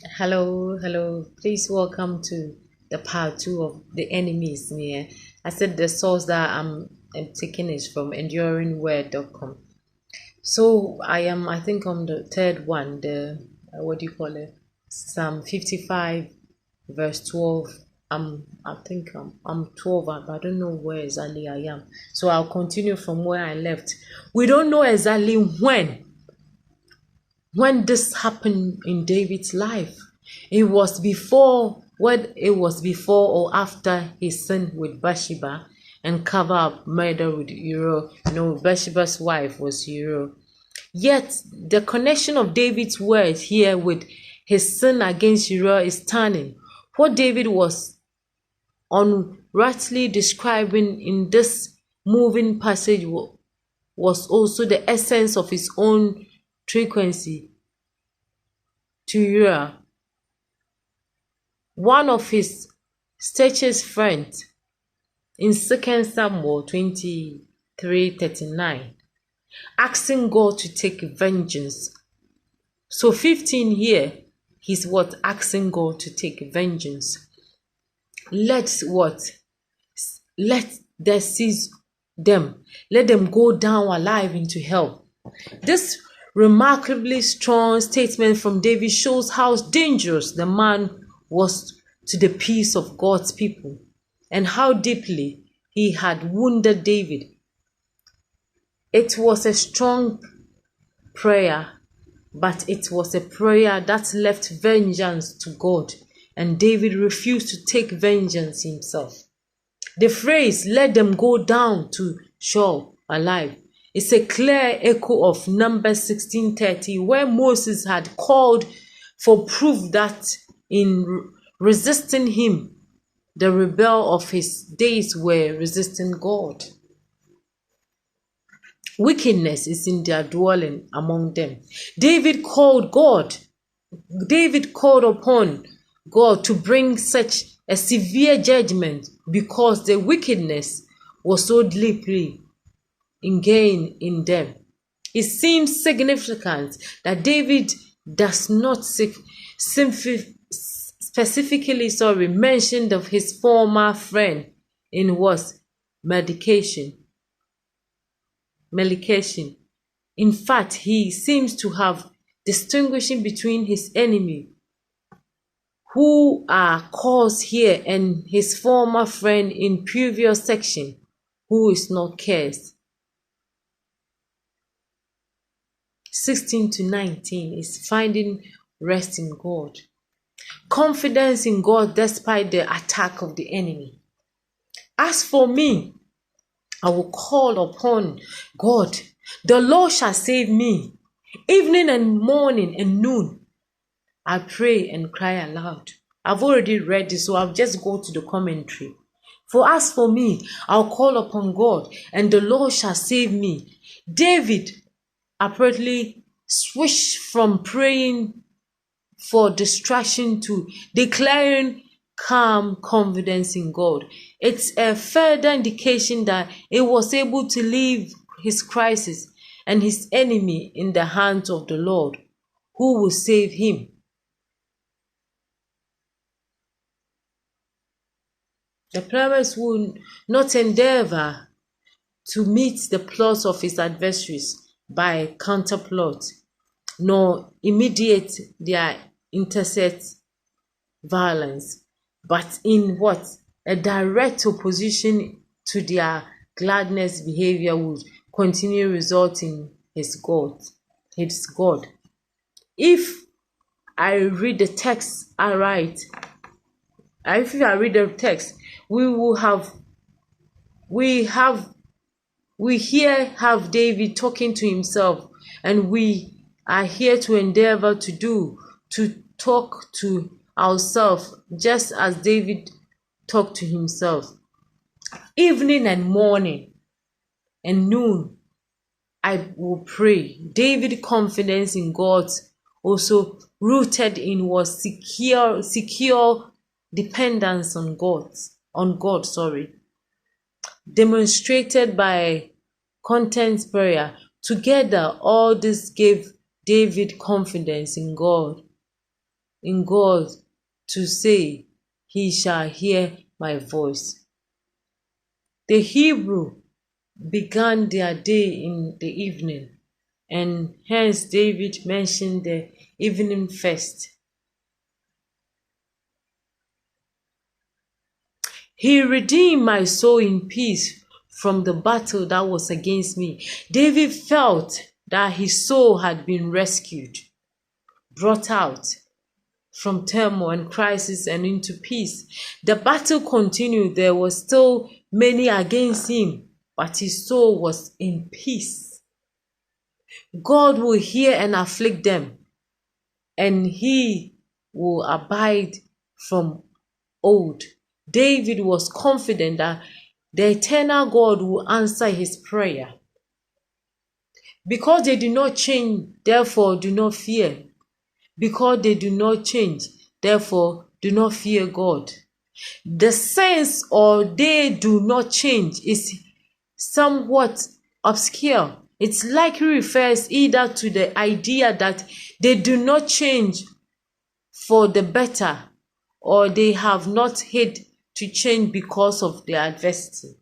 Hello, hello. Please welcome to the part two of the enemies near. I said the source that I'm taking is from enduringword.com. So I think on the third one, the what do you call it? Psalm 55, verse 12. I think I'm 12, but I don't know where exactly I am. So I'll continue from where I left. We don't know exactly when this happened in David's life. It was before or after his sin with Bathsheba and cover up murder with Uriah. Bathsheba's wife was Uriah. Yet the connection of David's words here with his sin against Uriah is stunning. What David was unrightly describing in this moving passage was also the essence of his own frequency to Uriah, one of his staunchest friends, in 2 Samuel 23:39, asking God to take vengeance. So 15 here, he's what? Asking God to take vengeance. Let what? Let them seize them. Let them go down alive into hell. This remarkably strong statement from David shows how dangerous the man was to the peace of God's people and how deeply he had wounded David. It was a strong prayer, but it was a prayer that left vengeance to God, and David refused to take vengeance himself. The phrase, let them go down to Sheol alive, is a clear echo of Numbers 16:30, where Moses had called for proof that in resisting him, the rebel of his days were resisting God. Wickedness is in their dwelling among them. David called upon God to bring such a severe judgment because the wickedness was so deeply ingrained in them. It seems significant that David does not specifically mention of his former friend in was medication. In fact, he seems to have distinguishing between his enemy, who are caused here, and his former friend in previous section, who is not cursed. 16 to 19 is finding rest in God. Confidence in God despite the attack of the enemy. As for me, I will call upon God. The Lord shall save me. Evening and morning and noon, I pray and cry aloud. I've already read this, so I'll just go to the commentary. For as for me, I'll call upon God, and the Lord shall save me. David apparently switched from praying for distraction to declaring calm confidence in God. It's a further indication that he was able to leave his crisis and his enemy in the hands of the Lord, who will save him. The psalmist will not endeavor to meet the plots of his adversaries by counterplot, nor imitate their intercept violence, but in what? A direct opposition to their gladness behavior would continue resulting his God. If I read the text aright, if I read the text, we will have we have we here have David talking to himself, and we are here to endeavor to talk to ourselves just as David talked to himself. Evening and morning and noon, I will pray. David's confidence in God, also rooted in was secure dependence on God, demonstrated by content prayer. Together, all this gave David confidence in God, in God to say, He shall hear my voice. The Hebrew began their day in the evening, and hence David mentioned the evening first. He redeemed my soul in peace from the battle that was against me. David felt that his soul had been rescued, brought out from turmoil and crisis and into peace. The battle continued. There were still many against him, but his soul was in peace. God will hear and afflict them, and he will abide from old. David was confident that the eternal God will answer his prayer. Because they do not change, therefore do not fear. Because they do not change, therefore do not fear God. The sense or they do not change is somewhat obscure. It likely refers either to the idea that they do not change for the better, or they have not had to change because of their adversity.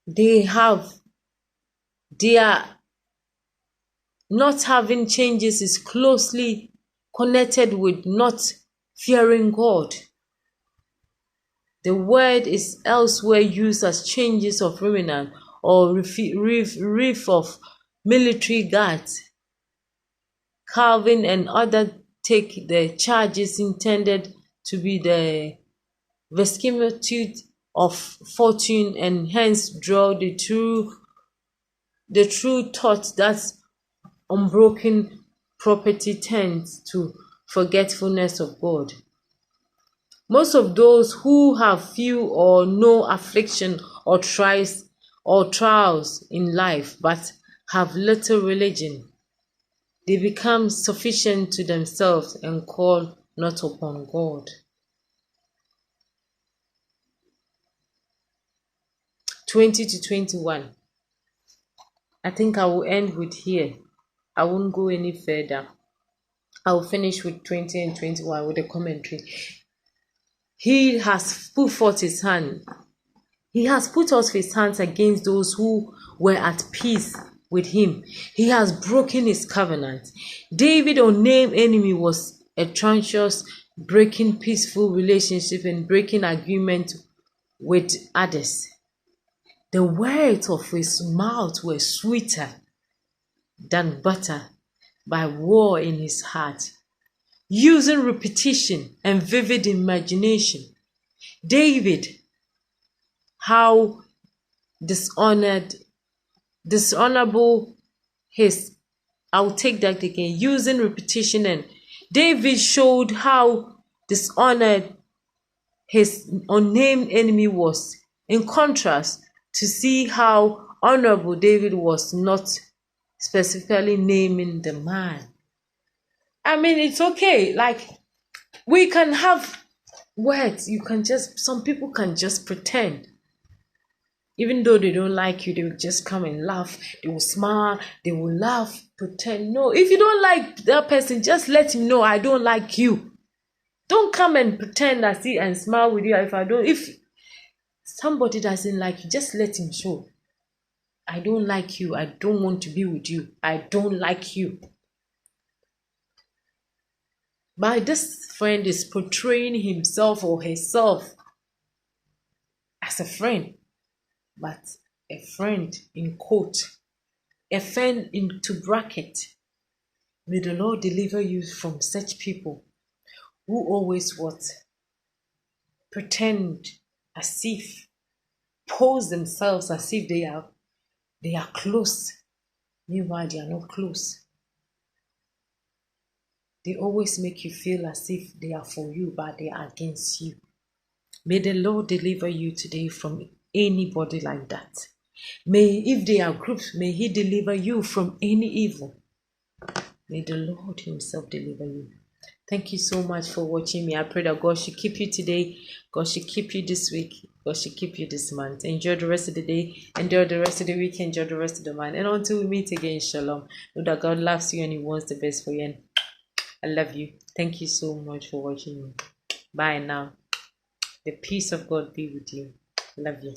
Their not having changes is closely connected with not fearing God. The word is elsewhere used as changes of remnant or reef of military guards. Calvin and others take the charges intended to be the vicissitude of fortune, and hence draw the true thought that unbroken property tends to forgetfulness of God. Most of those who have few or no affliction or trials in life, but have little religion, they become sufficient to themselves and call not upon God. 20 to 21. I think I will end with here. I won't go any further. I will finish with 20 and 21 with a commentary. He has put forth his hand. He has put out his hands against those who were at peace with him. He has broken his covenant. David's unnamed enemy was a treacherous, breaking peaceful relationship and breaking agreement with others. The words of his mouth were sweeter than butter by war in his heart. Using repetition and vivid imagination, David, how dishonorable his, I'll take that again, using repetition, and David showed how dishonored his unnamed enemy was, in contrast to see how honorable David was, not specifically naming the man. I mean, it's okay. Like, we can have words. Some people can just pretend. Even though they don't like you, they will just come and laugh. They will smile. They will laugh, pretend. No, if you don't like that person, just let him know, I don't like you. Don't come and pretend I see and smile with you. If somebody doesn't like you, just let him show. I don't like you. I don't want to be with you. I don't like you. But this friend is portraying himself or herself as a friend, but a friend in quote, a friend into bracket. May the Lord deliver you from such people who always what? Pretend as if, pose themselves as if they are close. Meanwhile, they are not close. They always make you feel as if they are for you, but they are against you. May the Lord deliver you today from anybody like that. If they are groups, may He deliver you from any evil. May the Lord Himself deliver you. Thank you so much for watching me. I pray that God should keep you today. God should keep you this week. God should keep you this month. Enjoy the rest of the day. Enjoy the rest of the week. Enjoy the rest of the month. And until we meet again, shalom. Know that God loves you and He wants the best for you. And I love you. Thank you so much for watching me. Bye now. The peace of God be with you. Love you.